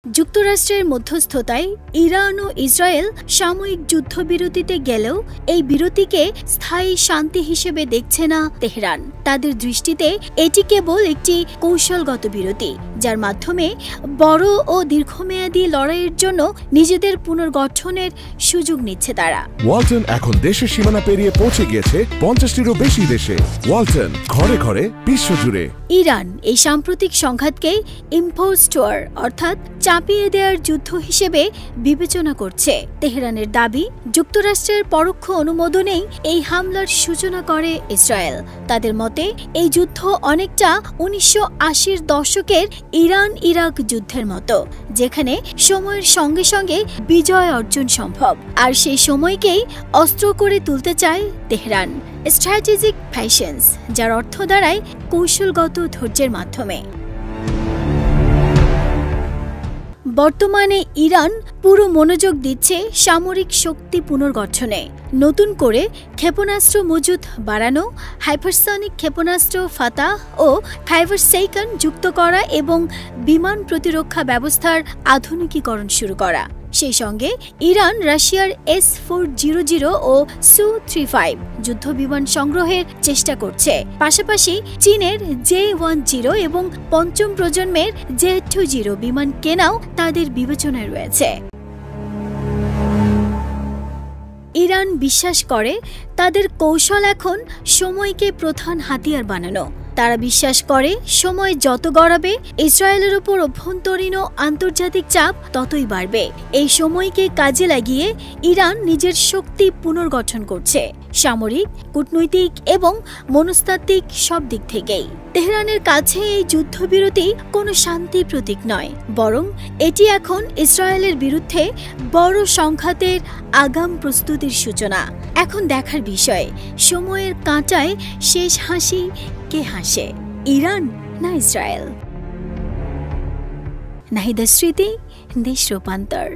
যুক্তরাষ্ট্রের মধ্যস্থতায় ইরান ও ইসরায়েল সাময়িক যুদ্ধবিরতিতে গেলেও এই বিরতিকে স্থায়ী শান্তি হিসেবে দেখছে না তেহরান। তাদের দৃষ্টিতে এটি কেবল একটি কৌশলগত বিরতি, যার মাধ্যমে বড় ও দীর্ঘমেয়াদী লড়াইয়ের জন্য নিজেদের পুনর্গঠনের সুযোগ নিচ্ছে তারা। ওয়ালটন এখন দেশের সীমানা পেরিয়ে পৌঁছে গিয়েছে 50টিরও বেশি দেশে। ওয়ালটন, ঘরে ঘরে বিশ্বজুড়ে। ইরান এই সাম্প্রতিক সংঘাতকে ইম্পোজড ওয়ার অর্থাৎ চাপিয়ে দেওয়ার যুদ্ধ হিসেবে বিবেচনা করছে। তেহরানের দাবি, যুক্তরাষ্ট্রের পরোক্ষ অনুমোদনেই এই হামলার সূচনা করে ইসরায়েল। তাদের মতে এই যুদ্ধ অনেকটা 1980-র দশকের ইরান ইরাক যুদ্ধের মতো, যেখানে সময়ের সঙ্গে সঙ্গে বিজয় অর্জন সম্ভব, আর সেই সময়কেই অস্ত্র করে তুলতে চায় তেহরান। স্ট্র্যাটেজিক প্যাশেন্স, যার অর্থ দাঁড়ায় কৌশলগত ধৈর্যের মাধ্যমে। বর্তমানে ইরান পুরো মনোযোগ দিচ্ছে সামরিক শক্তি পুনর্গঠনে। নতুন করে ক্ষেপণাস্ত্র মজুত বাড়ানো, হাইপারসনিক ক্ষেপণাস্ত্র ফাতাহ ও ফাইভারসেইকন যুক্ত করা এবং বিমান প্রতিরক্ষা ব্যবস্থার আধুনিকীকরণ শুরু করা। সেই সঙ্গে ইরান রাশিয়ার S-400 ও Su-35 যুদ্ধবিমান সংগ্রহের চেষ্টা করছে। পাশাপাশি চীনের J-10 এবং পঞ্চম প্রজন্মের J-20 বিমান কেনাও তাদের বিবেচনায় রয়েছে। ইরান বিশ্বাস করে তাদের কৌশল এখন সময়কে প্রধান হাতিয়ার বানানো। তারা বিশ্বাস করে সময় যত গড়াবে, ইসরায়েলের উপর অভ্যন্তরীণ ও আন্তর্জাতিক চাপ ততই বাড়বে। এই সময়কে কাজে লাগিয়ে ইরান নিজের শক্তি পুনর্গঠন করছে, সামরিক, কূটনৈতিক এবং মনস্তাত্ত্বিক সব দিক থেকেই। তেহরানের কাছে এই যুদ্ধবিরতি কোনো শান্তির প্রতীক নয়, বরং এটি এখন ইসরায়েলের বিরুদ্ধে বড় সংঘাতের আগাম প্রস্তুতির সূচনা। এখন দেখার বিষয়, সময়ের কাঁটায় শেষ হাসি কে হাসে, ইরান না ইসরায়েল? নাহিদা স্মৃতি, দেশ রূপান্তর।